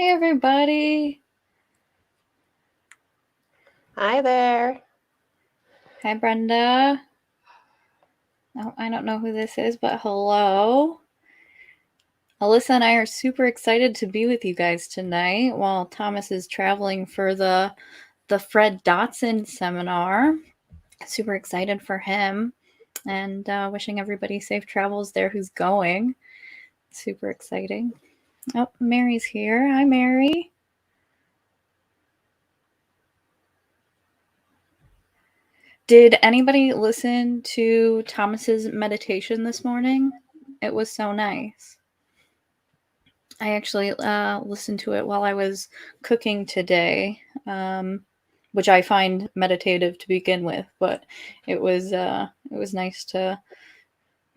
Hi, everybody. Hi there. Hi, Brenda. Oh, I don't know who this is, but hello. Alyssa and I are super excited to be with you guys tonight while Thomas is traveling for the Fred Dotson seminar. Super excited for him and wishing everybody safe travels there who's going. Super exciting. Oh, Mary's here. Hi, Mary. Did anybody listen to Thomas's meditation this morning? It was so nice. I actually listened to it while I was cooking today, which I find meditative to begin with. But it was nice to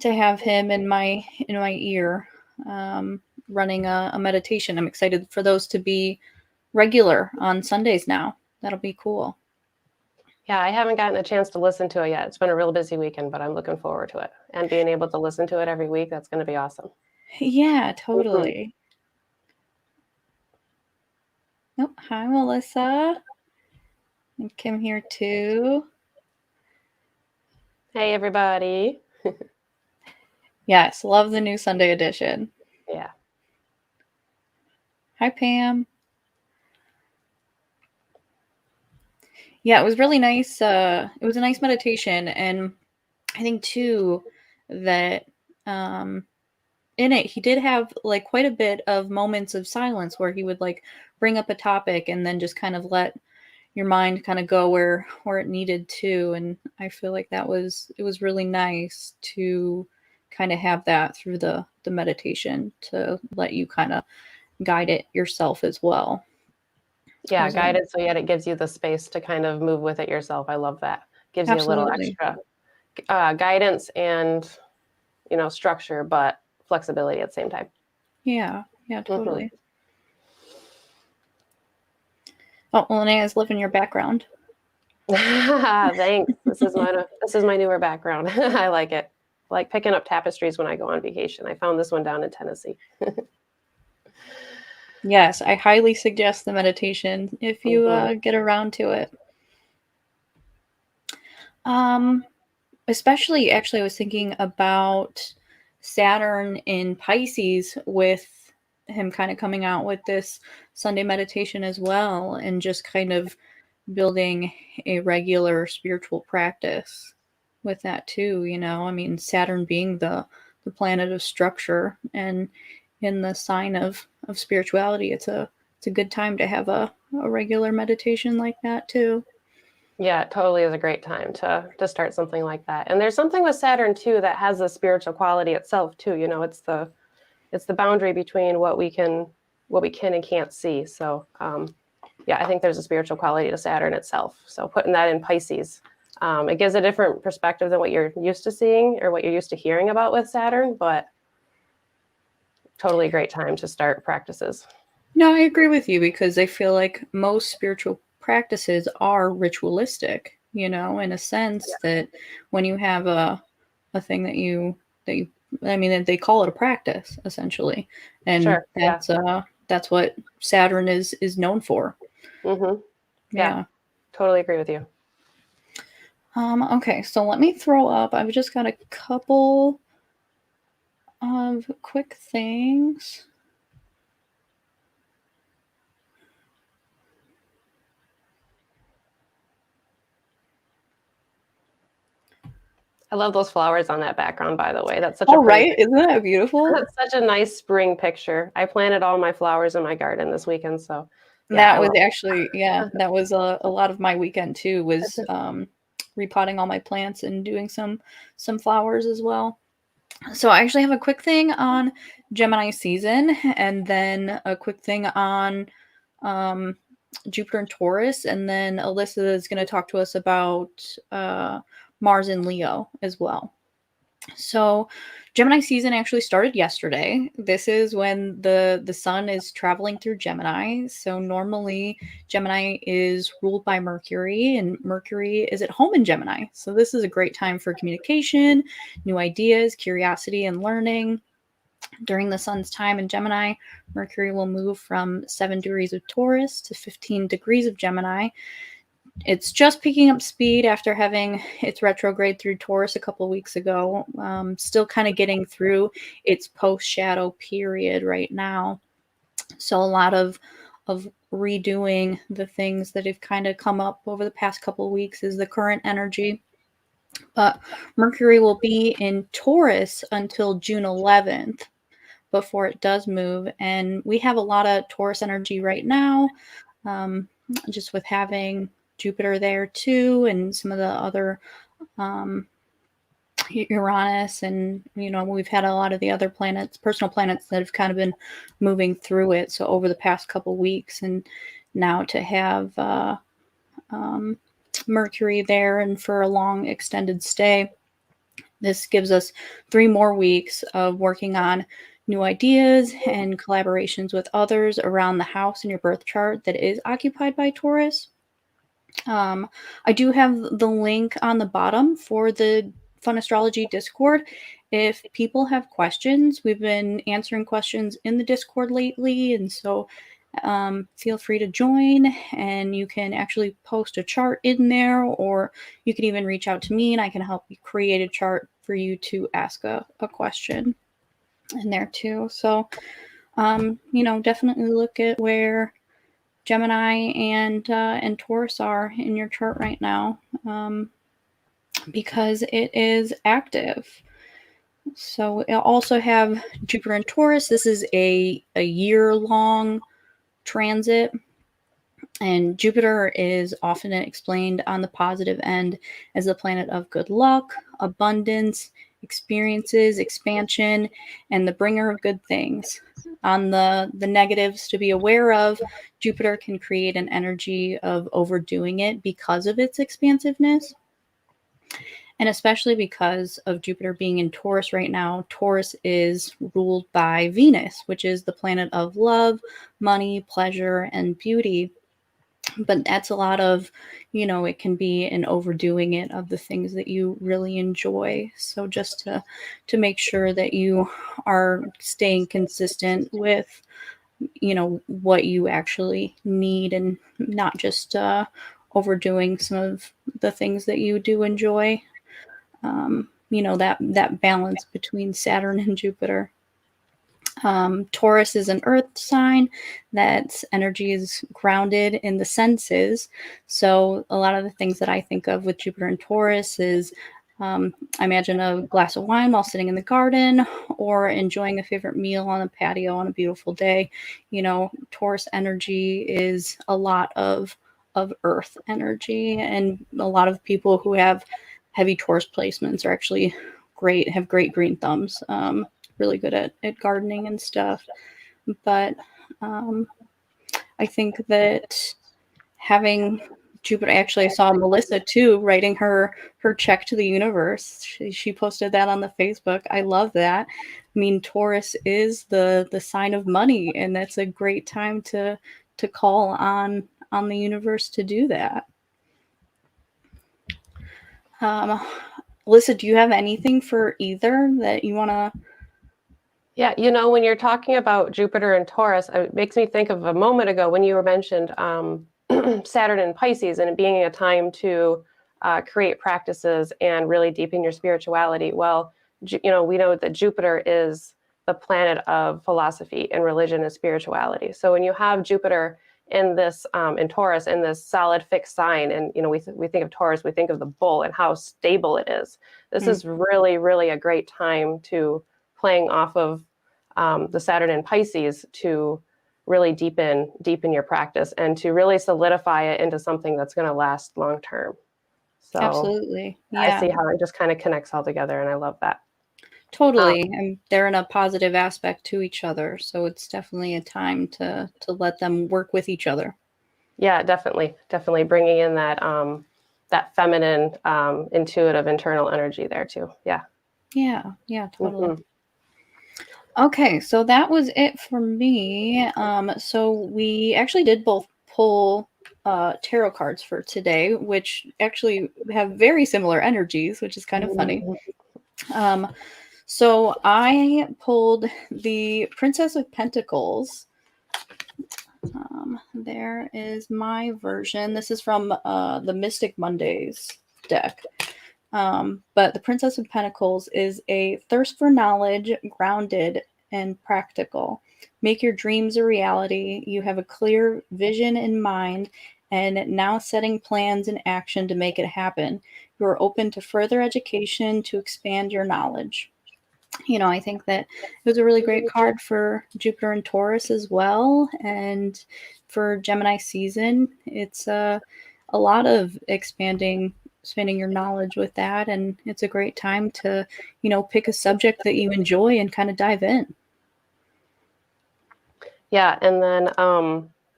have him in my ear, running a meditation. I'm excited for those to be regular on Sundays now. That'll be cool. Yeah, I haven't gotten a chance to listen to it yet. It's been a real busy weekend, but I'm looking forward to it. And being able to listen to it every week, that's going to be awesome. Yeah, totally. Oh, hi, Melissa. And Kim here too. Hey, everybody. Yes, love the new Sunday edition. Yeah. Hi, Pam. Yeah, it was really nice. It was a nice meditation. And I think, too, that in it, he did have like quite a bit of moments of silence where he would like bring up a topic and then just kind of let your mind kind of go where it needed to. And I feel like it was really nice to kind of have that through the meditation to let you kind of guide it yourself as well. Yeah, guided so yet it gives you the space to kind of move with it yourself. I love that. Gives you a little extra guidance and, structure, but flexibility at the same time. Yeah, totally. Oh, Linnea's living your background. Thanks. This is my newer background. I like it. I like picking up tapestries when I go on vacation. I found this one down in Tennessee. Yes, I highly suggest the meditation if you get around to it. Especially, actually, I was thinking about Saturn in Pisces with him kind of coming out with this Sunday meditation as well, and just kind of building a regular spiritual practice with that too. I mean, Saturn being the planet of structure and in the sign of spirituality, it's a good time to have a regular meditation like that too. Yeah, it totally is a great time to start something like that. And there's something with Saturn too that has a spiritual quality itself too. It's the boundary between what we can and can't see. So yeah, I think there's a spiritual quality to Saturn itself. So putting that in Pisces, it gives a different perspective than what you're used to seeing or what you're used to hearing about with Saturn, but totally a great time to start practices. No, I agree with you because I feel like most spiritual practices are ritualistic, in a sense that when you have a thing that you I mean, they call it a practice essentially. And sure, that's what Saturn is known for. Mm-hmm. Yeah, totally agree with you. Okay, so let me throw up. I've just got a couple of quick things. I love those flowers on that background, by the way. That's such a right? Isn't that beautiful? That's such a nice spring picture. I planted all my flowers in my garden this weekend, so yeah, that was actually that was a lot of my weekend too, was repotting all my plants and doing some flowers as well. So I actually have a quick thing on Gemini season, and then a quick thing on Jupiter and Taurus, and then Alyssa is going to talk to us about Mars and Leo as well. So Gemini season actually started yesterday. This is when the sun is traveling through Gemini. So normally Gemini is ruled by Mercury, and Mercury is at home in Gemini. So this is a great time for communication, new ideas, curiosity, and learning. During the sun's time in Gemini, Mercury will move from 7 degrees of Taurus to 15 degrees of Gemini. It's just picking up speed after having its retrograde through Taurus a couple weeks ago. Still kind of getting through its post-shadow period right now. So a lot of redoing the things that have kind of come up over the past couple weeks is the current energy. But Mercury will be in Taurus until June 11th before it does move. And we have a lot of Taurus energy right now, just with having Jupiter there too, and some of the other Uranus, and we've had a lot of the other planets, personal planets, that have kind of been moving through it. So over the past couple weeks, and now to have Mercury there and for a long extended stay, this gives us 3 more weeks of working on new ideas and collaborations with others around the house in your birth chart that is occupied by Taurus. I do have the link on the bottom for the Fun Astrology Discord. If people have questions, we've been answering questions in the Discord lately, and so feel free to join, and you can actually post a chart in there, or you can even reach out to me and I can help you create a chart for you to ask a question in there too. So, definitely look at where Gemini and Taurus are in your chart right now, because it is active. So it'll also have Jupiter and Taurus. This is a year-long transit, and Jupiter is often explained on the positive end as the planet of good luck, abundance, experiences, expansion, and the bringer of good things. On the negatives to be aware of, Jupiter can create an energy of overdoing it because of its expansiveness. And especially because of Jupiter being in Taurus right now, Taurus is ruled by Venus, which is the planet of love, money, pleasure, and beauty. But that's a lot of, it can be an overdoing it of the things that you really enjoy. So just to make sure that you are staying consistent with, what you actually need, and not just overdoing some of the things that you do enjoy. That balance between Saturn and Jupiter. Taurus is an earth sign that's energy is grounded in the senses. So a lot of the things that I think of with Jupiter and Taurus is I imagine a glass of wine while sitting in the garden, or enjoying a favorite meal on a patio on a beautiful day. Taurus energy is a lot of earth energy, and a lot of people who have heavy Taurus placements are actually have great green thumbs. Really good at gardening and stuff. But I think that having Jupiter, actually I saw Melissa too writing her check to the universe. She posted that on the Facebook. I love that. I mean, Taurus is the sign of money, and that's a great time to call on the universe to do that. Alyssa, do you have anything for either that you want to? Yeah, when you're talking about Jupiter and Taurus, it makes me think of a moment ago when you were mentioned Saturn and Pisces, and it being a time to create practices and really deepen your spirituality. Well, we know that Jupiter is the planet of philosophy and religion and spirituality. So when you have Jupiter in this in Taurus, in this solid fixed sign, and we think of Taurus, we think of the bull and how stable it is. This is really, really a great time to playing off of the Saturn and Pisces to really deepen your practice and to really solidify it into something that's going to last long term. So absolutely, yeah. I see how it just kind of connects all together, and I love that. Totally, and they're in a positive aspect to each other, so it's definitely a time to let them work with each other. Yeah, definitely bringing in that that feminine, intuitive, internal energy there too. Yeah, totally. Mm-hmm. Okay, so that was it for me. So we actually did both pull tarot cards for today, which actually have very similar energies, which is kind of funny. So I pulled the Princess of Pentacles. There is my version. This is from the Mystic Mondays deck. But the Princess of Pentacles is a thirst for knowledge, grounded and practical. Make your dreams a reality. You have a clear vision in mind and now setting plans in action to make it happen. You are open to further education to expand your knowledge. I think that it was a really great card for Jupiter and Taurus as well. And for Gemini season, it's a lot of expanding your knowledge with that. And it's a great time to, pick a subject that you enjoy and kind of dive in. Yeah. And then,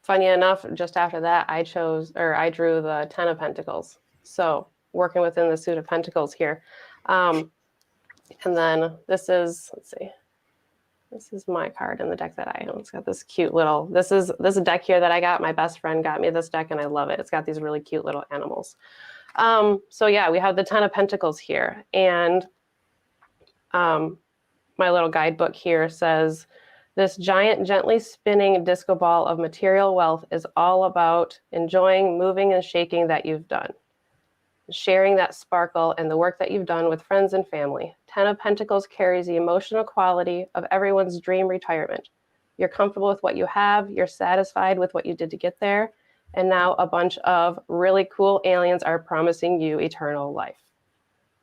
funny enough, just after that, I drew the 10 of Pentacles. So working within the suit of Pentacles here. And then this is, let's see, this is my card in the deck that I own. It's got this cute little, this is a deck here that I got. My best friend got me this deck and I love it. It's got these really cute little animals. So yeah, we have the 10 of Pentacles here. And my little guidebook here says, this giant, gently spinning disco ball of material wealth is all about enjoying, moving, and shaking that you've done. Sharing that sparkle and the work that you've done with friends and family. 10 of Pentacles carries the emotional quality of everyone's dream retirement. You're comfortable with what you have. You're satisfied with what you did to get there. And now a bunch of really cool aliens are promising you eternal life.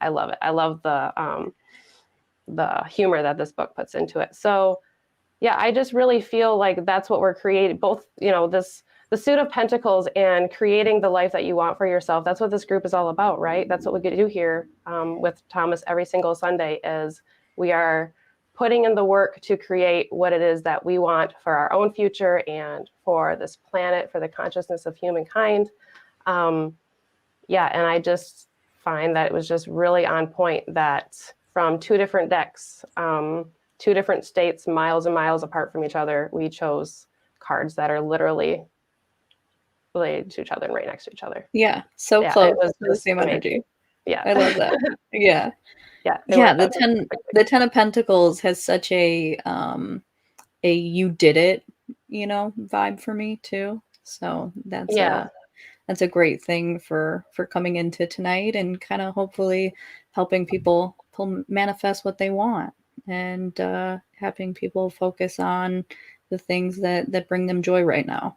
I love it. I love the humor that this book puts into it. So yeah, I just really feel like that's what we're creating. Both, the suit of Pentacles and creating the life that you want for yourself. That's what this group is all about, right? That's what we get to do here with Thomas every single Sunday is we are putting in the work to create what it is that we want for our own future and for this planet, for the consciousness of humankind. And I just find that it was just really on point that from two different decks, two different states, miles and miles apart from each other, we chose cards that are literally related to each other and right next to each other. Yeah, so close to the same energy. Yeah, I love that. Yeah, yeah. The 10 of Pentacles has such a you did it, vibe for me too. So that's a great thing for coming into tonight and kind of hopefully helping people manifest what they want and having people focus on the things that bring them joy right now.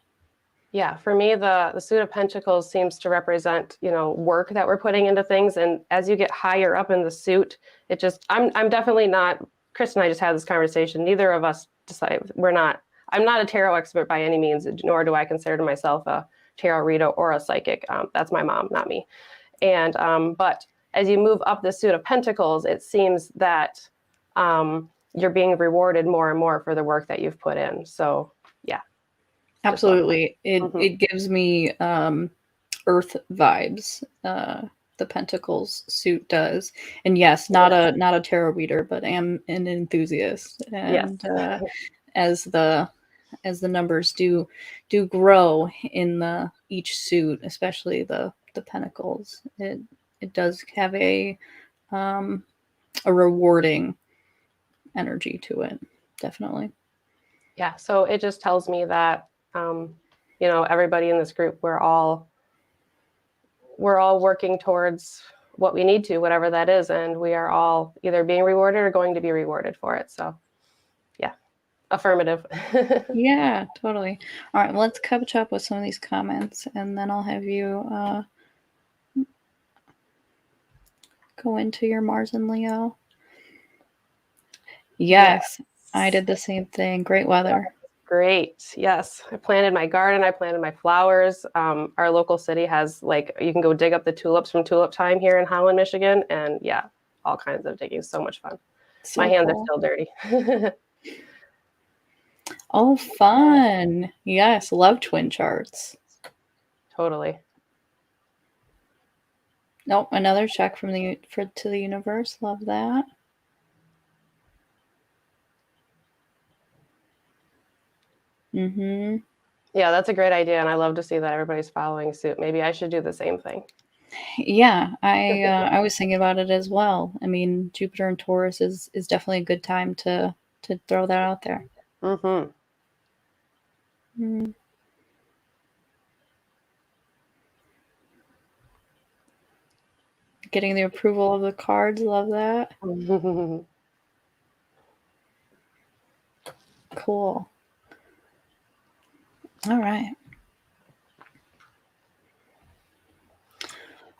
Yeah, for me, the suit of Pentacles seems to represent, work that we're putting into things. And as you get higher up in the suit, it just, I'm definitely not, Chris and I just had this conversation. Neither of us decide I'm not a tarot expert by any means, nor do I consider myself a tarot reader or a psychic. That's my mom, not me. And, but as you move up the suit of Pentacles, it seems that you're being rewarded more and more for the work that you've put in. So yeah. Absolutely. It gives me earth vibes. The Pentacles suit does. And yes, not a tarot reader, but am an enthusiast. And as the numbers do grow in each suit, especially the Pentacles, it does have a rewarding energy to it. Definitely. Yeah. So it just tells me that everybody in this group, we're all working towards what we need to, whatever that is. And we are all either being rewarded or going to be rewarded for it. So yeah, affirmative. Yeah, totally. All right, well, let's catch up with some of these comments and then I'll have you go into your Mars and Leo. Yes, I did the same thing. Great weather. Great. Yes. I planted my garden. I planted my flowers. Our local city has you can go dig up the tulips from tulip time here in Holland, Michigan. And yeah, all kinds of digging. So much fun. So my hands cool. are still dirty. Oh, fun. Yes. Love twin charts. Totally. Nope. Another check to the universe. Love that. Yeah, that's a great idea. And I love to see that everybody's following suit. Maybe I should do the same thing. Yeah, I was thinking about it as well. I mean, Jupiter and Taurus is definitely a good time to throw that out there. Mm-hmm. Mm. Getting the approval of the cards, love that. Cool. All right.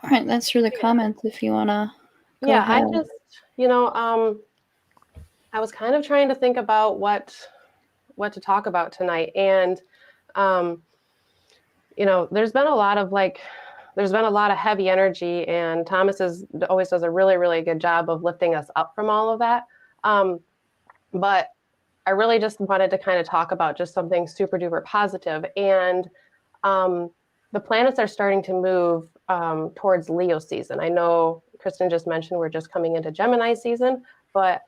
All right, that's through the comments if you want to go Yeah, I ahead. just, I was kind of trying to think about what to talk about tonight, and um, there's been a lot of heavy energy, and Thomas always does a really, really good job of lifting us up from all of that. But I really just wanted to kind of talk about just something super duper positive. And the planets are starting to move towards Leo season. I know Kristin just mentioned we're just coming into Gemini season, but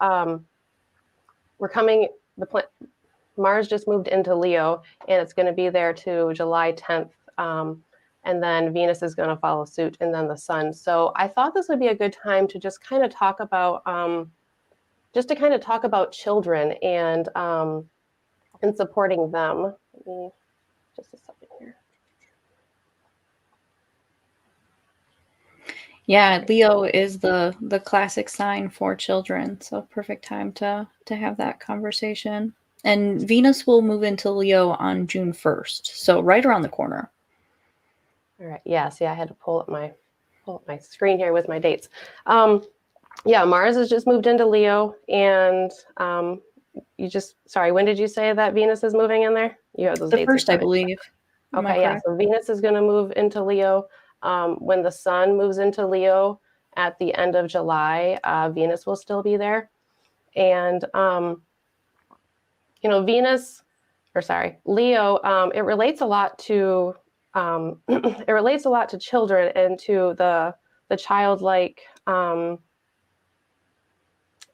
Mars just moved into Leo, and it's going to be there to July 10th. And then Venus is going to follow suit, and then the Sun. So I thought this would be a good time to just kind of talk about children and supporting them. Let me just a second here. Yeah, Leo is the classic sign for children, so perfect time to have that conversation. And Venus will move into Leo on June 1st, so right around the corner. All right. Yeah. See, I had to pull up my screen here with my dates. Yeah, Mars has just moved into Leo, and sorry, when did you say that Venus is moving in there? You have those The dates in first, I front of you. believe. Am I Okay, yeah. correct? So Venus is going to move into Leo. When the Sun moves into Leo at the end of July, Venus will still be there, and Leo. It relates a lot to children and to the childlike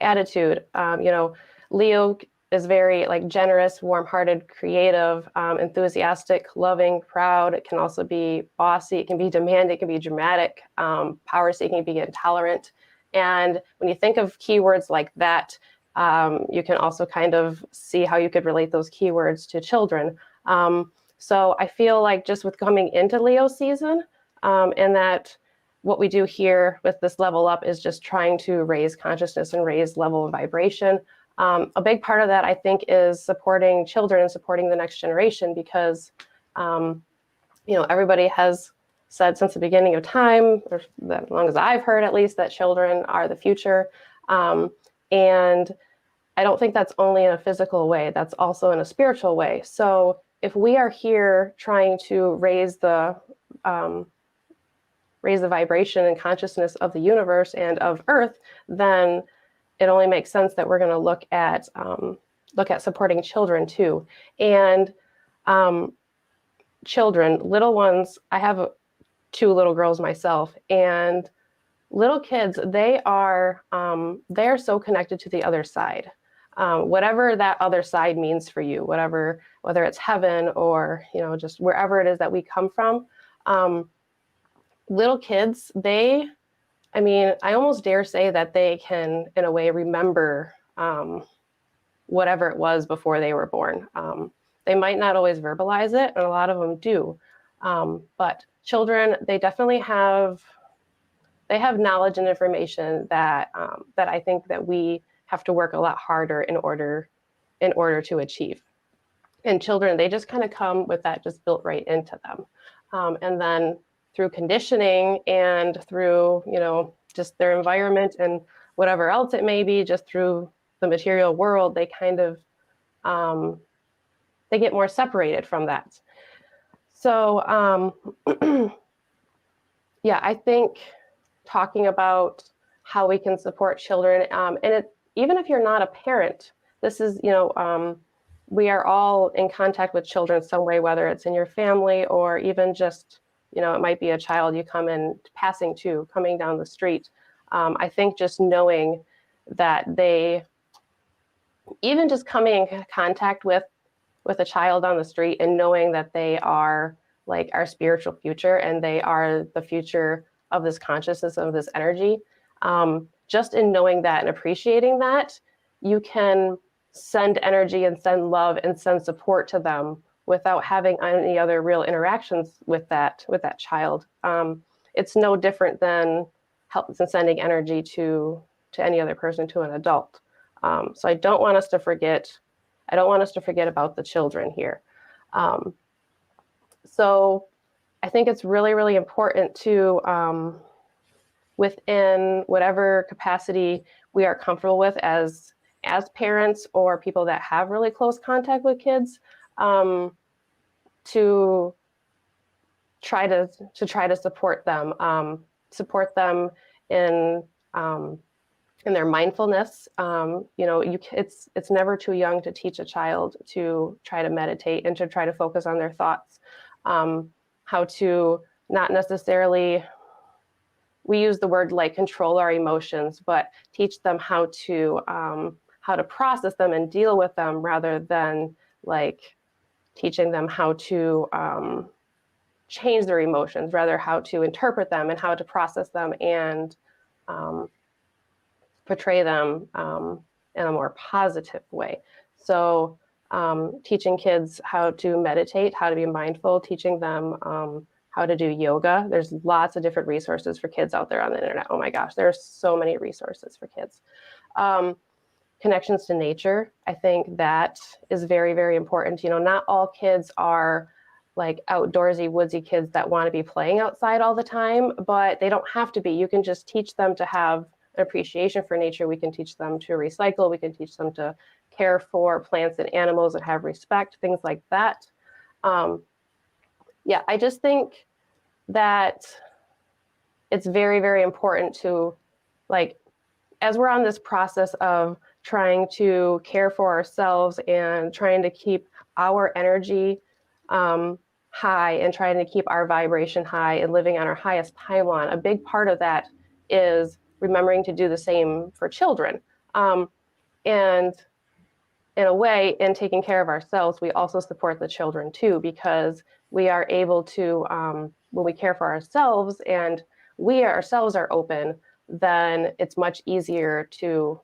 attitude. Leo is very like generous, warm-hearted, creative, enthusiastic, loving, proud. It can also be bossy. It can be demanding. It can be dramatic, power-seeking, be intolerant. And when you think of keywords like that, you can also kind of see how you could relate those keywords to children. So I feel like just with coming into Leo season, and that what we do here with this level up is just trying to raise consciousness and raise level of vibration. A big part of that, I think, is supporting children and supporting the next generation, because, everybody has said since the beginning of time, or as long as I've heard at least, that children are the future. And I don't think that's only in a physical way, that's also in a spiritual way. So if we are here trying to raise the vibration and consciousness of the universe and of Earth, then it only makes sense that we're going to look at supporting children too. And children, little ones, I have 2 little girls myself, and little kids, they're so connected to the other side. Whatever that other side means for you, whether it's heaven or, just wherever it is that we come from. Little kids, I almost dare say that they can, in a way, remember whatever it was before they were born. They might not always verbalize it, and a lot of them do. But children, they definitely have knowledge and information that I think that we have to work a lot harder in order to achieve. And children, they just kind of come with that just built right into them. And then through conditioning and through, just their environment and whatever else it may be, just through the material world, they kind of, they get more separated from that. So, yeah, I think talking about how we can support children, and even if you're not a parent, this is, we are all in contact with children some way, whether it's in your family or even just, it might be a child you come in passing to, coming down the street. I think just knowing that even just coming in contact with a child on the street and knowing that they are like our spiritual future and they are the future this consciousness, of this energy. Just in knowing that and appreciating that, you can send energy and send love and send support to them without having any other real interactions with that child. It's no different than sending energy to any other person, to an adult. So I don't want us to forget about the children here. So I think it's really, really important to, within whatever capacity we are comfortable with as parents or people that have really close contact with kids, to try to support them in their mindfulness. It's never too young to teach a child to try to meditate and to try to focus on their thoughts. How to not necessarily, we use the word like control our emotions, but teach them how to process them and deal with them, rather than like teaching them how to change their emotions, rather how to interpret them and how to process them and portray them in a more positive way. So teaching kids how to meditate, how to be mindful, teaching them how to do yoga. There's lots of different resources for kids out there on the internet. Oh my gosh, there's so many resources for kids. Connections to nature. I think that is very, very important. Not all kids are like outdoorsy, woodsy kids that want to be playing outside all the time, but they don't have to be. You can just teach them to have an appreciation for nature. We can teach them to recycle. We can teach them to care for plants and animals and have respect, things like that. I just think that it's very, very important to, like, as we're on this process of trying to care for ourselves and trying to keep our energy high and trying to keep our vibration high and living on our highest pylon, a big part of that is remembering to do the same for children. And in a way, in taking care of ourselves, we also support the children too, because we are able to, when we care for ourselves and we ourselves are open, then it's much easier to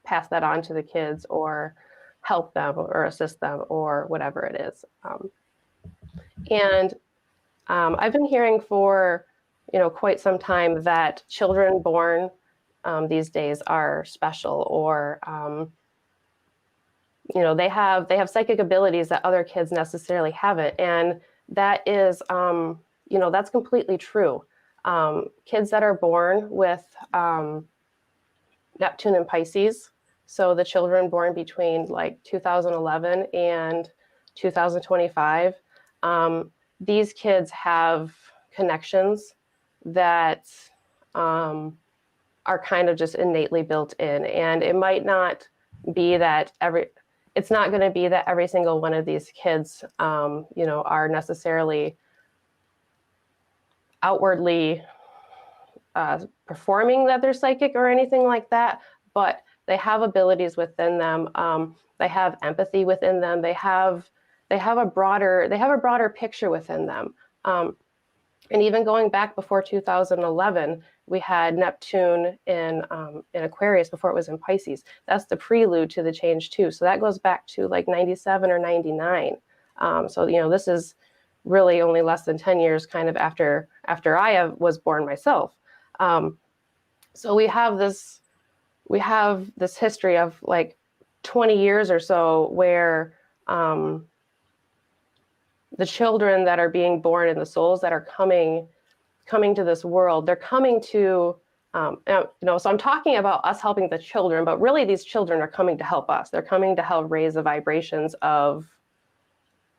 pass that on to the kids or help them or assist them or whatever it is. And I've been hearing for quite some time that children born these days are special, or they have psychic abilities that other kids necessarily haven't, and that is that's completely true. Kids that are born with Neptune and Pisces, so the children born between like 2011 and 2025, these kids have connections that are kind of just innately built in. And it might not be that it's not going to be that every single one of these kids, are necessarily outwardly performing that they're psychic or anything like that, but they have abilities within them. They have empathy within them. They have a broader picture within them. And even going back before 2011, we had Neptune in Aquarius before it was in Pisces. That's the prelude to the change too. So that goes back to like 97 or 99. So this is really only less than 10 years kind of after I was born myself. So we have this history of like 20 years or so where the children that are being born and the souls that are coming to this world, they're coming to, so I'm talking about us helping the children, but really these children are coming to help us. They're coming to help raise the vibrations of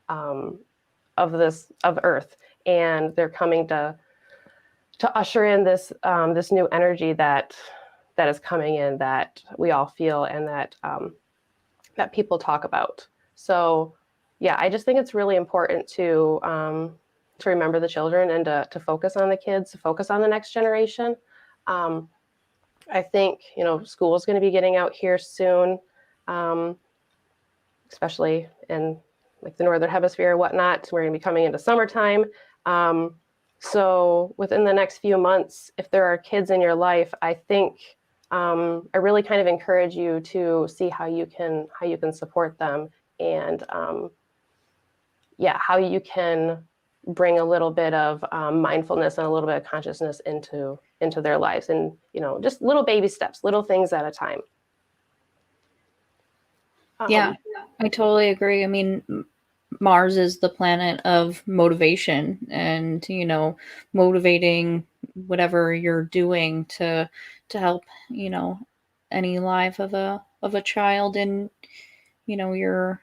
Earth, and they're coming to usher in this new energy that is coming in, that we all feel and that people talk about. So yeah, I just think it's really important to remember the children and to focus on the kids, to focus on the next generation. I think school is going to be getting out here soon, especially in like the Northern Hemisphere or whatnot. We're going to be coming into summertime. So within the next few months, if there are kids in your life, I think I really kind of encourage you to see how you can support them, and how you can bring a little bit of mindfulness and a little bit of consciousness into their lives, and just little baby steps, little things at a time. Yeah, I totally agree. I mean, Mars is the planet of motivation, and motivating whatever you're doing to help any life of a child in your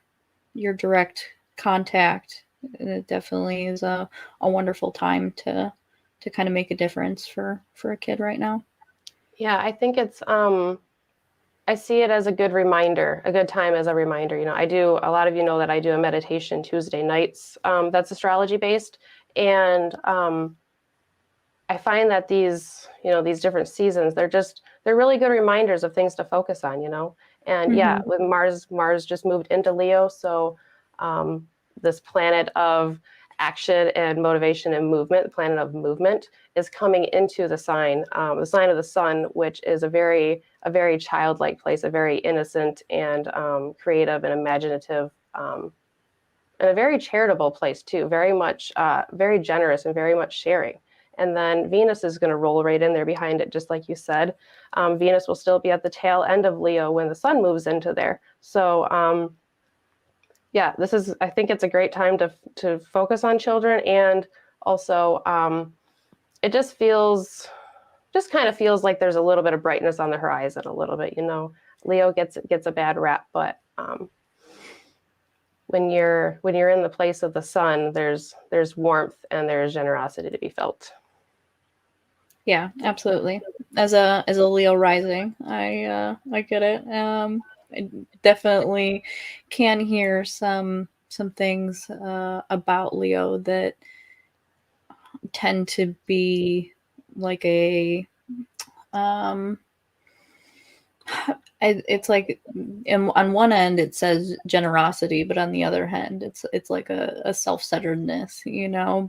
direct contact. It definitely is a wonderful time to kind of make a difference for a kid right now. Yeah, I think it's I see it as a good reminder, a good time as a reminder. A lot of you know that I do a meditation Tuesday nights that's astrology based. And I find that these different seasons, they're really good reminders of things to focus on. And yeah, with Mars just moved into Leo. So this planet of action and motivation and movement, the planet of movement, is coming into the sign of the sun, which is a very childlike place, a very innocent and creative and imaginative, and a very charitable place too. Very much, very generous and very much sharing. And then Venus is going to roll right in there behind it, just like you said. Venus will still be at the tail end of Leo when the sun moves into there. So I think it's a great time to focus on children, and also it just kind of feels like there's a little bit of brightness on the horizon a little bit. Leo gets a bad rap, but when you're in the place of the sun, there's warmth and there's generosity to be felt. Yeah, absolutely. As a Leo rising, I get it. I definitely can hear some things about Leo that tend to be like a it's like on one end it says generosity, but on the other hand it's like a self-centeredness,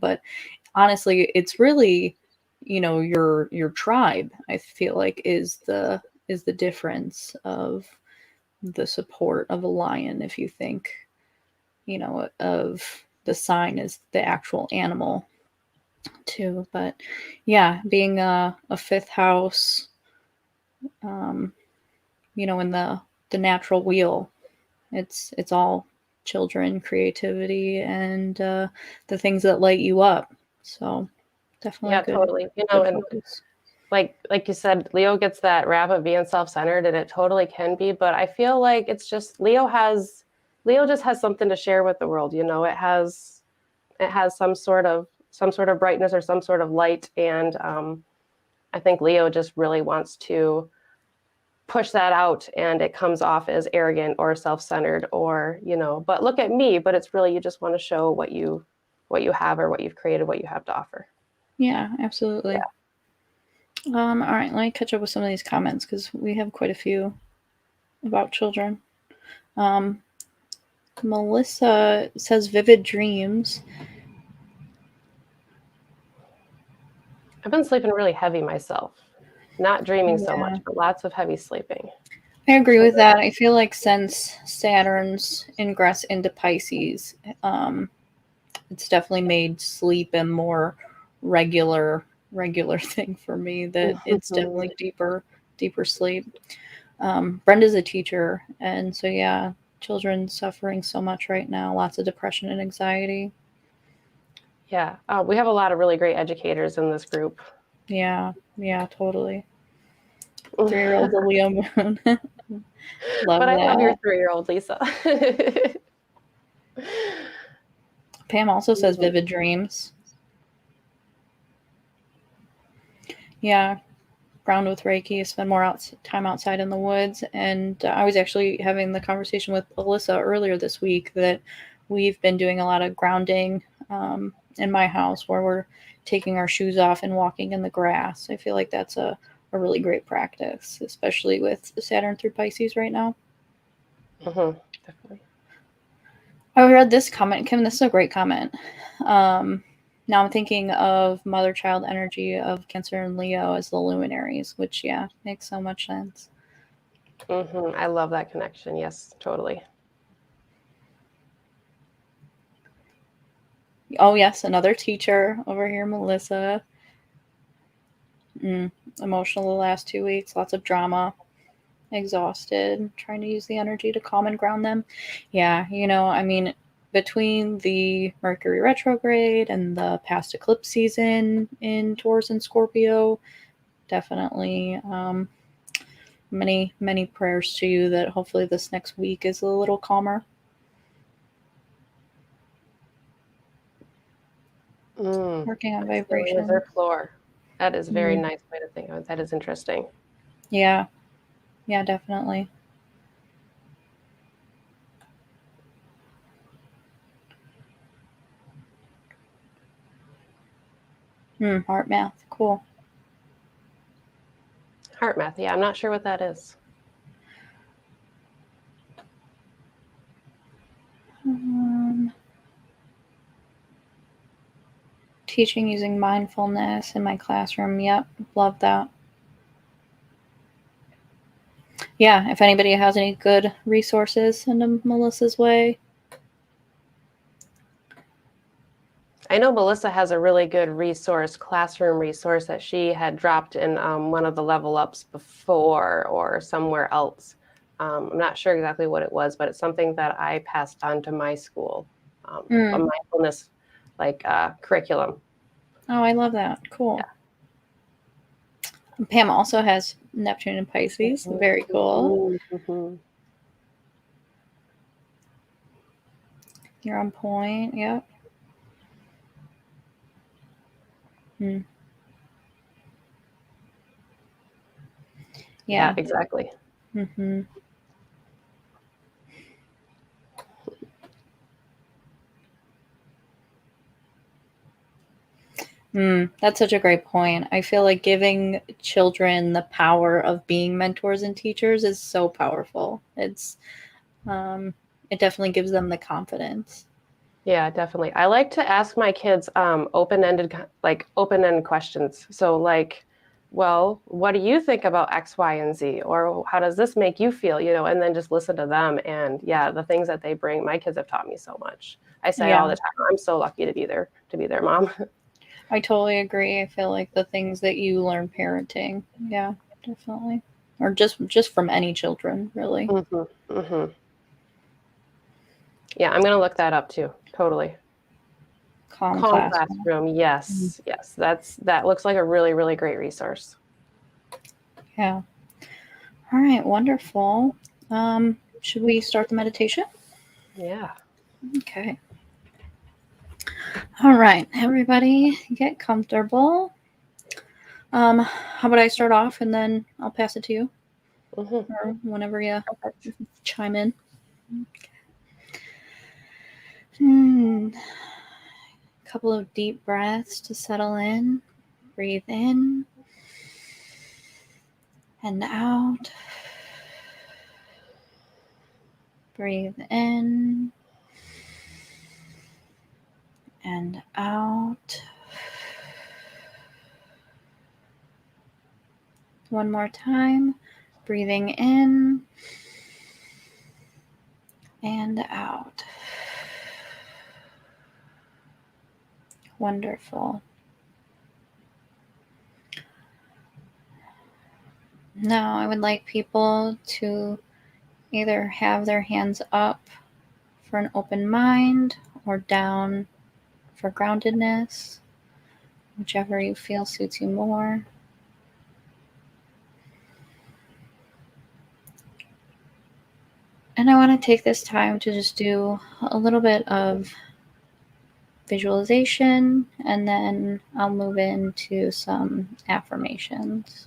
but honestly it's really your tribe, I feel like, is the difference of the support of a lion. If you think of the sign as the actual animal too. But yeah, being a fifth house, in the natural wheel, it's all children, creativity, and the things that light you up. So definitely Yeah, good, totally. good And focus. like you said, Leo gets that rap of being self-centered, and it totally can be, but I feel like it's just Leo just has something to share with the world. It has some sort of brightness or some sort of light, and I think Leo just really wants to push that out, and it comes off as arrogant or self-centered, or but look at me, but it's really you just want to show what you have, or what you've created, what you have to offer. Yeah, absolutely. Yeah. All right, let me catch up with some of these comments because we have quite a few about children. Melissa says vivid dreams. I've been sleeping really heavy myself, not dreaming so much, but lots of heavy sleeping. I agree with that. I feel like since Saturn's ingress into Pisces, it's definitely made sleep a more regular thing for me. That it's definitely deeper sleep. Brenda's a teacher, and so yeah, children suffering so much right now. Lots of depression and anxiety. Yeah, we have a lot of really great educators in this group. Yeah, totally. 3-year-old Leo Moon. Love but that. I love your 3-year-old, Lisa. Pam also says vivid dreams. Yeah, ground with Reiki, spend more time outside in the woods. And I was actually having the conversation with Alyssa earlier this week that we've been doing a lot of grounding in my house, where we're taking our shoes off and walking in the grass. I feel like that's a really great practice, especially with Saturn through Pisces right now. Definitely. I read this comment, Kim. This is a great comment. Now I'm thinking of mother-child energy of Cancer and Leo as the luminaries, which, yeah, makes so much sense. I love that connection. Yes, totally. Oh, yes, another teacher over here, Melissa. Emotional the last 2 weeks, lots of drama, exhausted, trying to use the energy to calm and ground them. Yeah, I mean, between the Mercury retrograde and the past eclipse season in Taurus and Scorpio, definitely many, many prayers to you that hopefully this next week is a little calmer. Working on vibration. Their floor. That is a very nice way to think of it. That is interesting. Yeah, definitely. Heart math, cool. Heart math. Yeah, I'm not sure what that is. Teaching using mindfulness in my classroom. Yep, love that. Yeah, if anybody has any good resources, send them Melissa's way. I know Melissa has a really good classroom resource that she had dropped in one of the level ups before or somewhere else. I'm not sure exactly what it was, but it's something that I passed on to my school, a mindfulness curriculum. Oh, I love that. Cool. Yeah. Pam also has Neptune and Pisces. Very cool. You're on point. Yep. Yeah, exactly. That's such a great point. I feel like giving children the power of being mentors and teachers is so powerful. It definitely gives them the confidence. Yeah, definitely. I like to ask my kids open-ended questions. So well, what do you think about X, Y, and Z? Or how does this make you feel? And then just listen to them. And yeah, the things that they bring, my kids have taught me so much. I say all the time, I'm so lucky to be their mom. I totally agree. I feel like the things that you learn parenting, yeah, definitely. Or just from any children, really. Yeah, I'm going to look that up too. Totally. Calm Classroom. Yes. Yes. That looks like a really, really great resource. Yeah. All right. Wonderful. Should we start the meditation? Yeah. Okay. All right, everybody, get comfortable. How about I start off and then I'll pass it to you, or whenever you chime in. Couple of deep breaths to settle in. Breathe in and out. Breathe in and out. One more time. Breathing in and out. Wonderful. Now I would like people to either have their hands up for an open mind or down for groundedness, whichever you feel suits you more. And I want to take this time to just do a little bit of visualization, and then I'll move into some affirmations.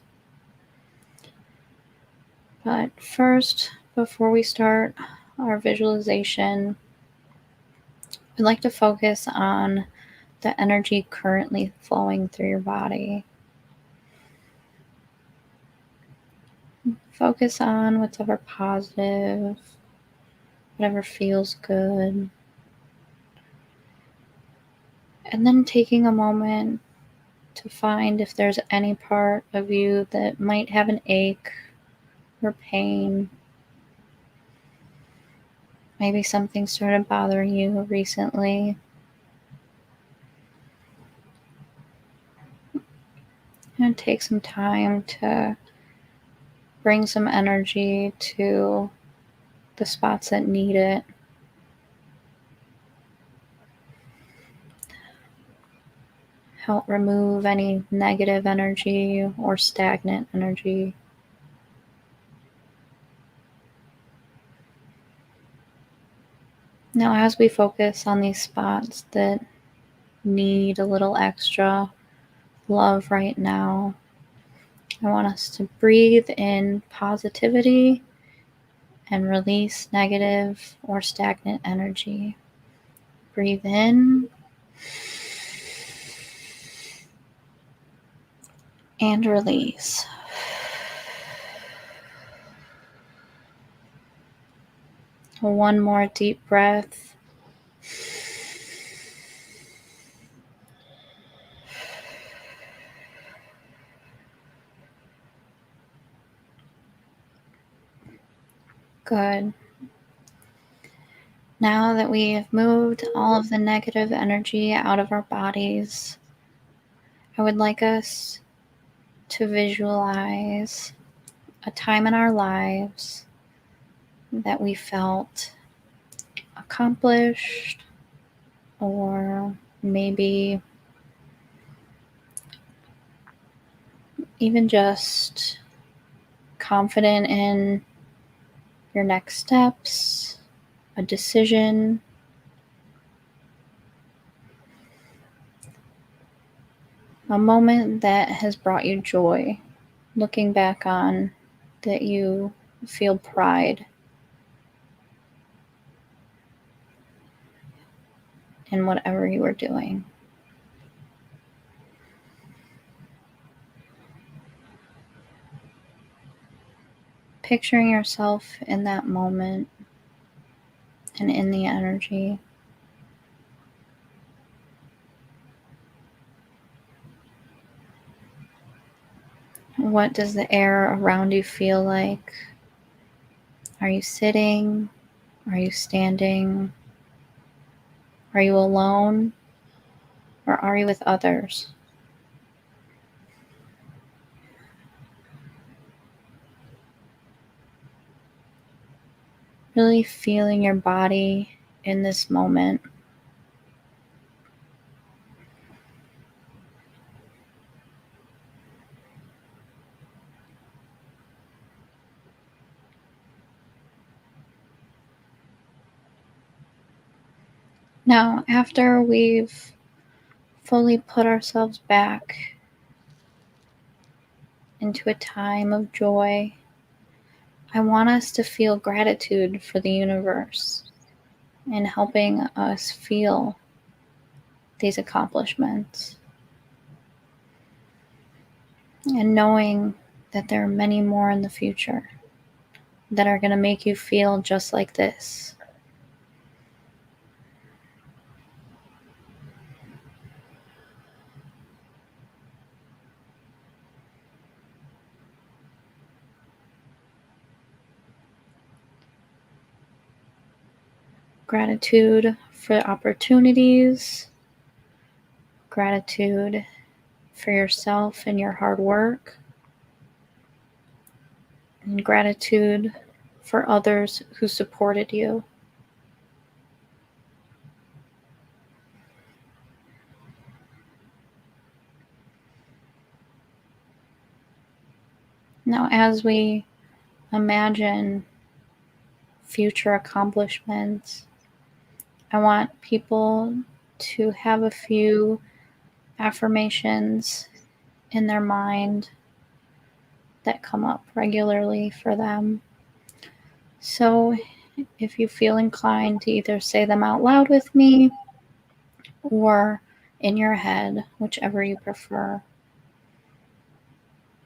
But first, before we start our visualization, I'd like to focus on the energy currently flowing through your body. Focus on whatever positive, whatever feels good. And then taking a moment to find if there's any part of you that might have an ache or pain. Maybe something started bothering you recently. And take some time to bring some energy to the spots that need it. Help remove any negative energy or stagnant energy. Now, as we focus on these spots that need a little extra love right now, I want us to breathe in positivity and release negative or stagnant energy. Breathe in and release. One more deep breath. Good. Now that we have moved all of the negative energy out of our bodies, I would like us to visualize a time in our lives that we felt accomplished, or maybe even just confident in your next steps, a decision. A moment that has brought you joy, looking back on, that you feel pride in whatever you are doing. Picturing yourself in that moment and in the energy. What does the air around you feel like? Are you sitting? Are you standing? Are you alone? Or are you with others? Really feeling your body in this moment. Now, after we've fully put ourselves back into a time of joy, I want us to feel gratitude for the universe in helping us feel these accomplishments. And knowing that there are many more in the future that are going to make you feel just like this. Gratitude for opportunities, gratitude for yourself and your hard work, and gratitude for others who supported you. Now, as we imagine future accomplishments, I want people to have a few affirmations in their mind that come up regularly for them. So if you feel inclined to either say them out loud with me or in your head, whichever you prefer.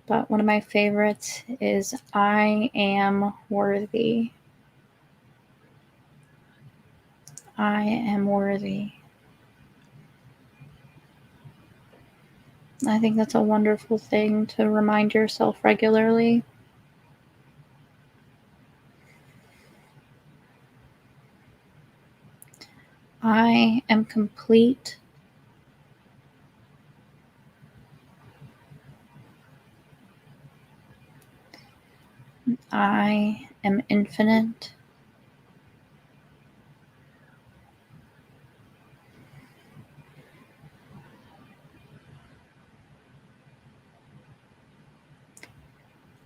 But one of my favorites is I am worthy. I am worthy. I think that's a wonderful thing to remind yourself regularly. I am complete. I am infinite.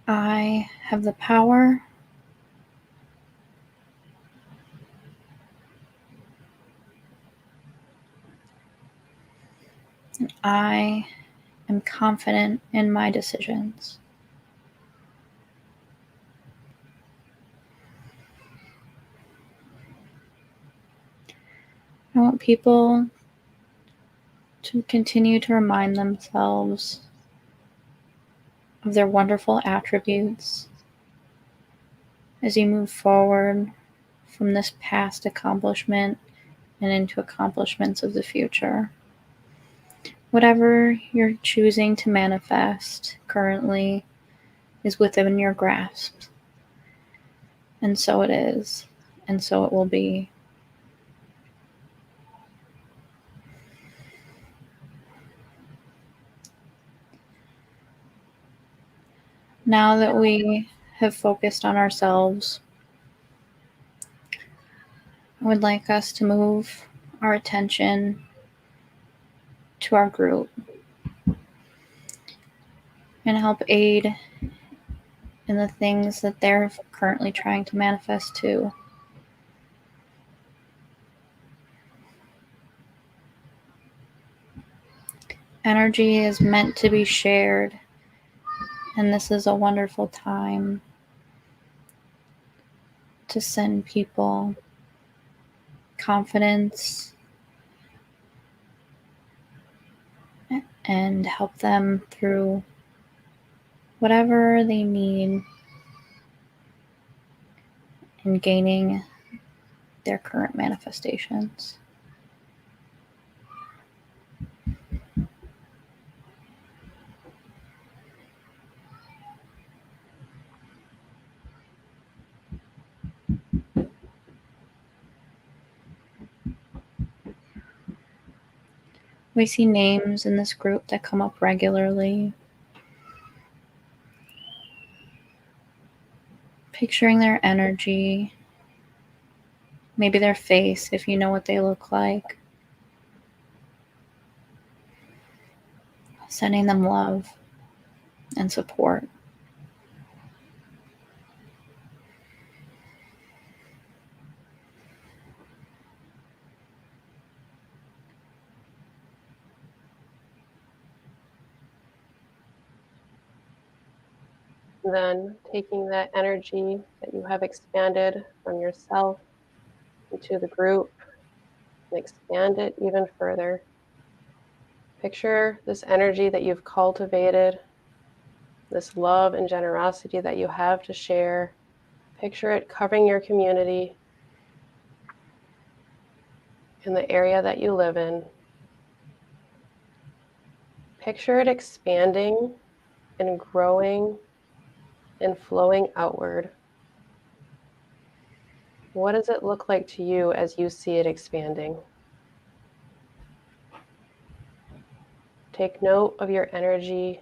I have the power. I am confident in my decisions. I want people to continue to remind themselves of their wonderful attributes as you move forward from this past accomplishment and into accomplishments of the future. Whatever you're choosing to manifest currently is within your grasp. And so it is, and so it will be. Now that we have focused on ourselves, I would like us to move our attention to our group and help aid in the things that they're currently trying to manifest too. Energy is meant to be shared, and this is a wonderful time to send people confidence and help them through whatever they need in gaining their current manifestations. We see names in this group that come up regularly. Picturing their energy, maybe their face if you know what they look like. Sending them love and support. Then taking that energy that you have expanded from yourself into the group and expand it even further. Picture this energy that you've cultivated, this love and generosity that you have to share. Picture it covering your community in the area that you live in. Picture it expanding and growing and flowing outward. What does it look like to you as you see it expanding? Take note of your energy.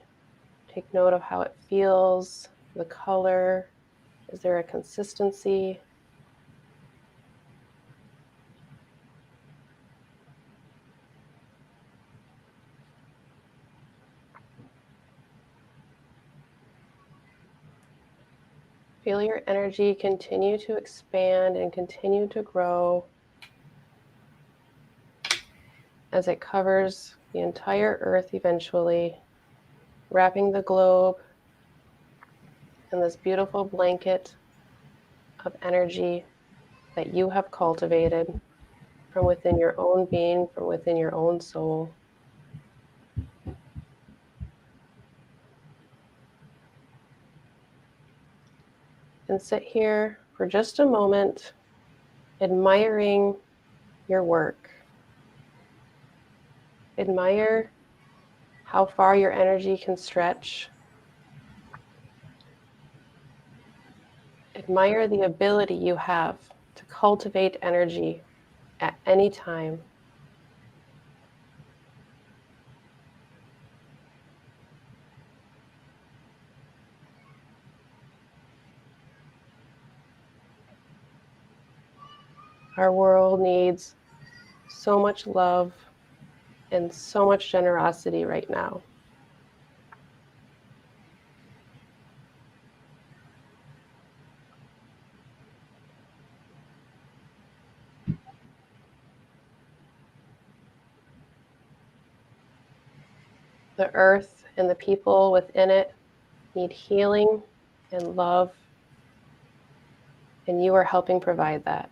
Take note of how it feels, the color. Is there a consistency? Feel your energy continue to expand and continue to grow as it covers the entire earth eventually, wrapping the globe in this beautiful blanket of energy that you have cultivated from within your own being, from within your own soul. And sit here for just a moment, admiring your work. Admire how far your energy can stretch. Admire the ability you have to cultivate energy at any time. Our world needs so much love and so much generosity right now. The earth and the people within it need healing and love, and you are helping provide that.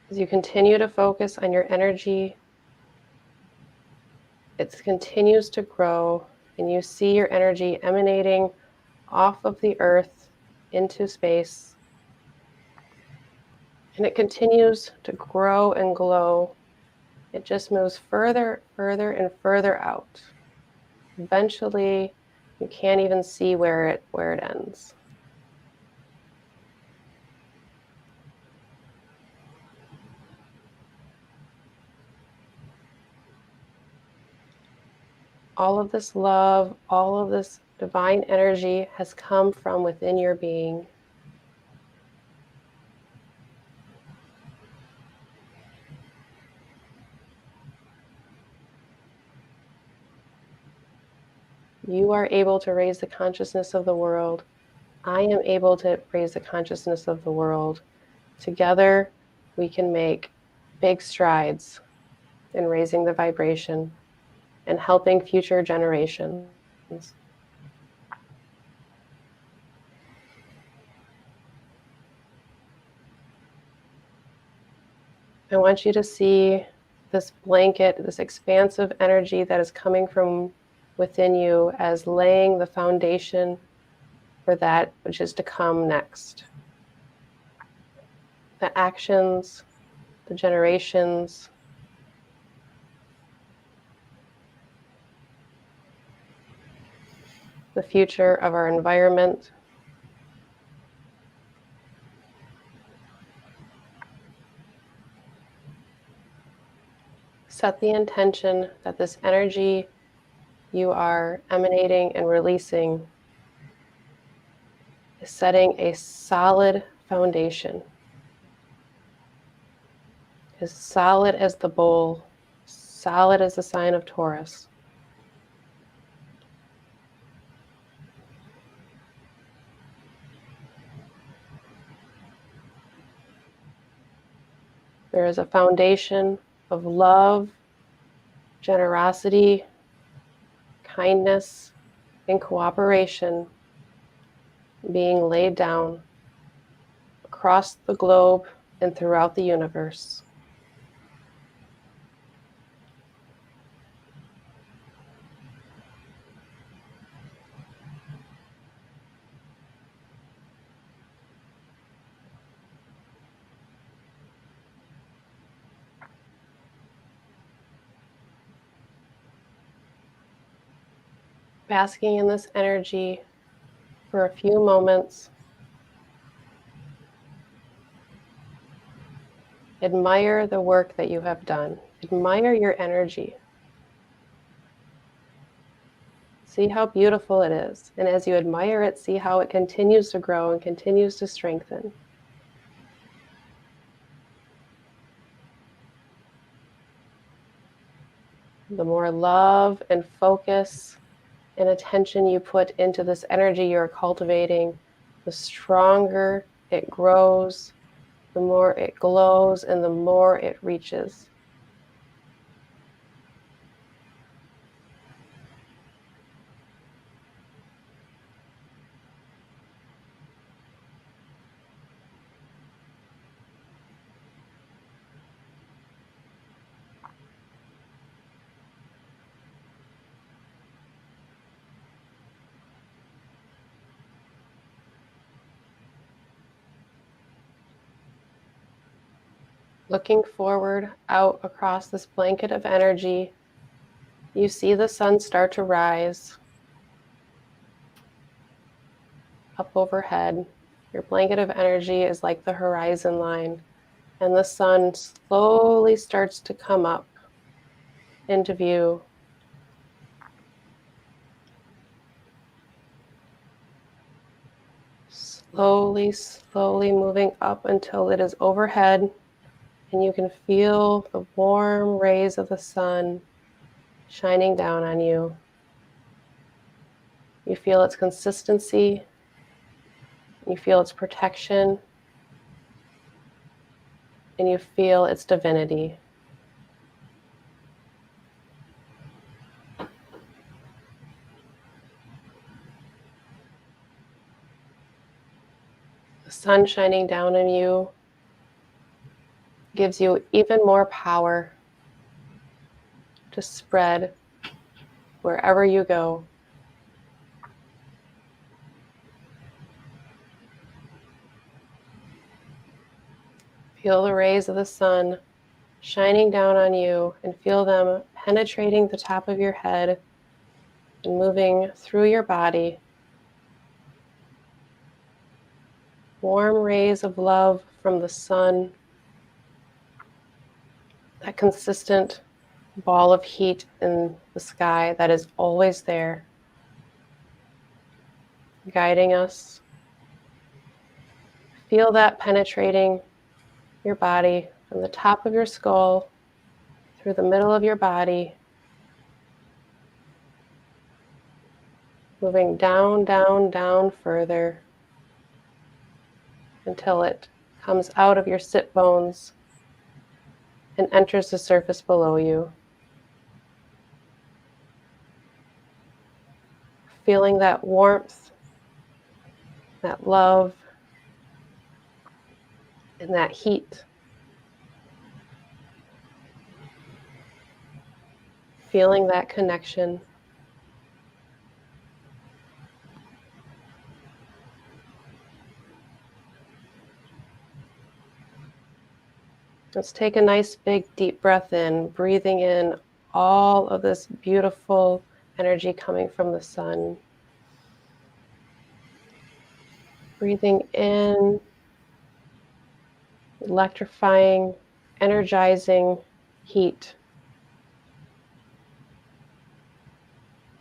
As you continue to focus on your energy, it continues to grow, and you see your energy emanating off of the earth into space. And it continues to grow and glow. It just moves further, further, and further out. Eventually, you can't even see where it ends. All of this love, all of this divine energy has come from within your being. You are able to raise the consciousness of the world. I am able to raise the consciousness of the world. Together, we can make big strides in raising the vibration and helping future generations. I want you to see this blanket, this expansive energy that is coming from within you as laying the foundation for that which is to come next. The actions, the generations, the future of our environment. Set the intention that this energy you are emanating and releasing is setting a solid foundation, as solid as the bowl, solid as the sign of Taurus. There is a foundation of love, generosity, kindness, and cooperation being laid down across the globe and throughout the universe. Basking in this energy for a few moments. Admire the work that you have done. Admire your energy. See how beautiful it is. And as you admire it, see how it continues to grow and continues to strengthen. The more love and focus and attention you put into this energy you're cultivating, the stronger it grows, the more it glows, and the more it reaches. Looking forward out across this blanket of energy, you see the sun start to rise up overhead. Your blanket of energy is like the horizon line, and the sun slowly starts to come up into view. Slowly, slowly moving up until it is overhead, and you can feel the warm rays of the sun shining down on you. You feel its consistency, you feel its protection, and you feel its divinity. The sun shining down on you gives you even more power to spread wherever you go. Feel the rays of the sun shining down on you and feel them penetrating the top of your head and moving through your body. Warm rays of love from the sun, that consistent ball of heat in the sky that is always there, guiding us. Feel that penetrating your body from the top of your skull through the middle of your body, moving down, down, down further until it comes out of your sit bones and enters the surface below you. Feeling that warmth, that love, and that heat. Feeling that connection. Let's take a nice big deep breath in, breathing in all of this beautiful energy coming from the sun. Breathing in, electrifying, energizing heat.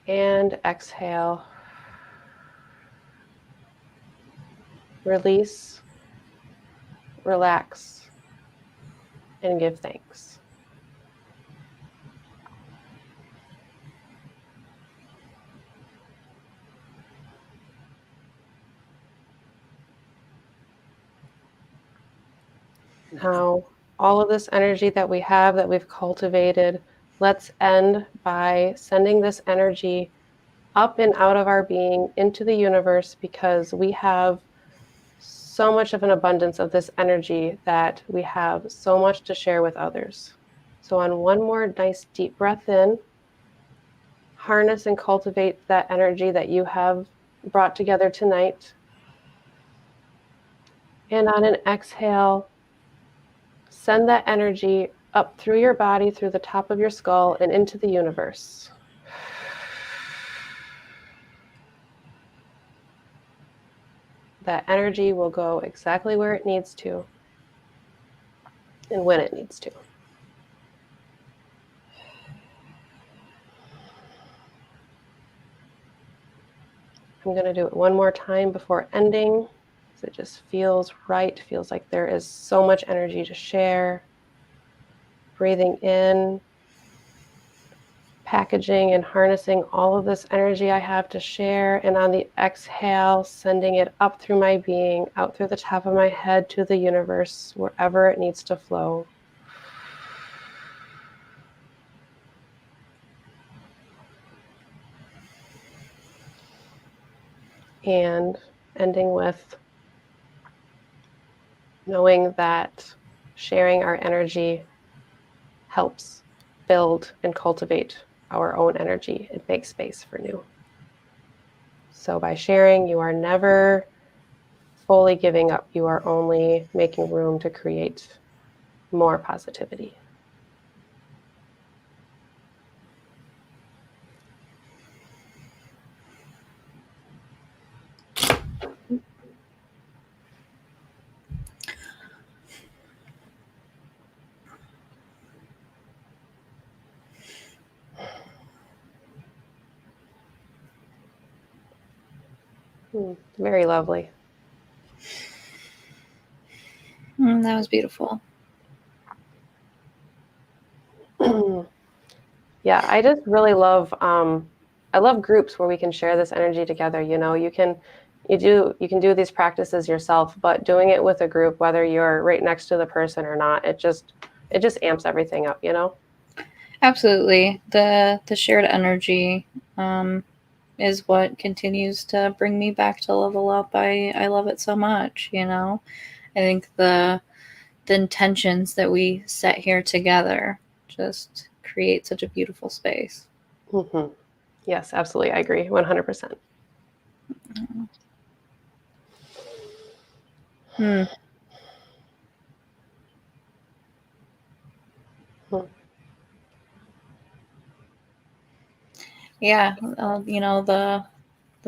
And exhale. Release, relax, and give thanks. Now, all of this energy that we have, that we've cultivated, let's end by sending this energy up and out of our being into the universe, because we have so much of an abundance of this energy that we have so much to share with others. So on one more nice deep breath in, harness and cultivate that energy that you have brought together tonight. And on an exhale, send that energy up through your body, through the top of your skull, and into the universe. That energy will go exactly where it needs to and when it needs to. I'm going to do it one more time before ending, because it just feels right. Feels like there is so much energy to share. Breathing in, packaging and harnessing all of this energy I have to share. And on the exhale, sending it up through my being, out through the top of my head to the universe, wherever it needs to flow. And ending with knowing that sharing our energy helps build and cultivate our own energy. It makes space for new. So by sharing, you are never fully giving up. You are only making room to create more positivity. Very lovely. That was beautiful. Yeah, I just really love I love groups where we can share this energy together. You know, you can do these practices yourself, but doing it with a group, whether you're right next to the person or not, it just amps everything up, you know? Absolutely. The shared energy is what continues to bring me back to level up. I love it so much, you know. I think the intentions that we set here together just create such a beautiful space. Mm-hmm. Yes, absolutely. I agree 100%. Yeah, you know, the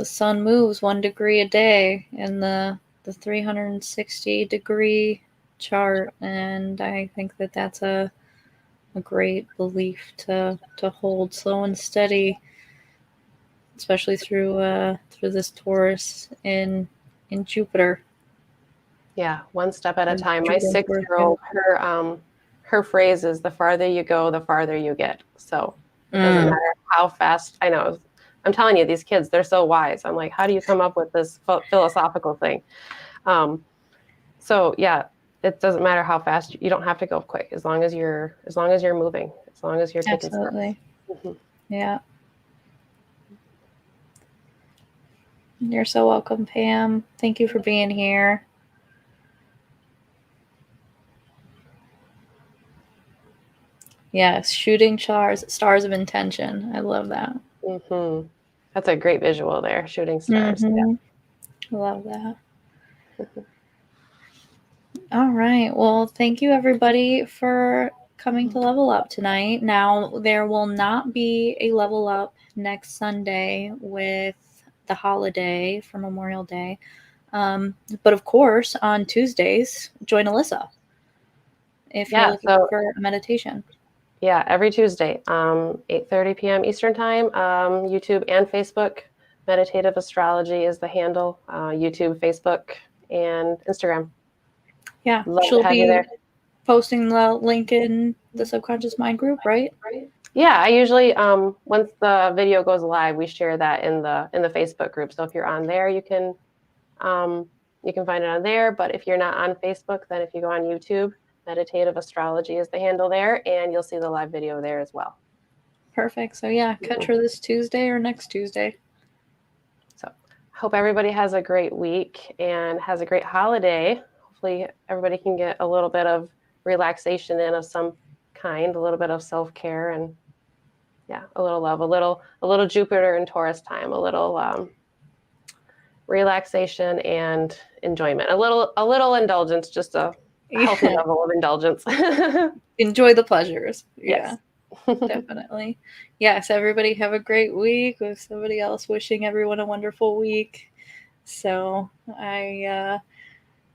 sun moves 1 degree a day in the 360-degree chart, and I think that that's a great belief to hold slow and steady, especially through this Taurus in Jupiter. Yeah, one step at a time. My Jupiter and Taurus, yeah. 6-year-old, her phrase is, the farther you go, the farther you get. So it doesn't matter how fast. I know. I'm telling you, these kids, they're so wise. I'm like, how do you come up with this philosophical thing? So yeah, it doesn't matter how fast. You don't have to go quick, as long as you're moving, as long as you're taking steps. Absolutely. Yeah. You're so welcome, Pam. Thank you for being here. Yes, shooting stars of intention. I love that. Mm-hmm. That's a great visual there, shooting stars. Mm-hmm. Yeah. Love that. All right. Well, thank you everybody for coming to Level Up tonight. Now, there will not be a Level Up next Sunday with the holiday for Memorial Day. But of course, on Tuesdays, join Alyssa if you're looking for a meditation. Yeah, every Tuesday, 8:30 p.m. Eastern Time, YouTube and Facebook. Meditative Astrology is the handle. YouTube, Facebook, and Instagram. Yeah, Love to have you there. Posting the link in the Subconscious Mind group, right? Yeah, I usually once the video goes live, we share that in the Facebook group. So if you're on there, you can find it on there. But if you're not on Facebook, then if you go on YouTube, Meditative Astrology is the handle there, and you'll see the live video there as well. Perfect. So yeah, catch her this Tuesday or next Tuesday. So I hope everybody has a great week and has a great holiday. Hopefully everybody can get a little bit of relaxation in of some kind, a little bit of self-care, and yeah, a little love, a little Jupiter and Taurus time, a little relaxation and enjoyment, a little indulgence, just a healthy level of indulgence. Enjoy the pleasures. Yes. Yeah, definitely. Yes, everybody have a great week, with somebody else wishing everyone a wonderful week. So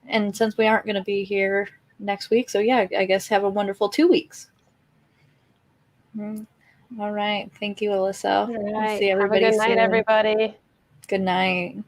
and since we aren't going to be here next week, so yeah, I guess have a wonderful 2 weeks. All right. Thank you, Alyssa. All right. See everybody have a good night, soon. everybody. Good night.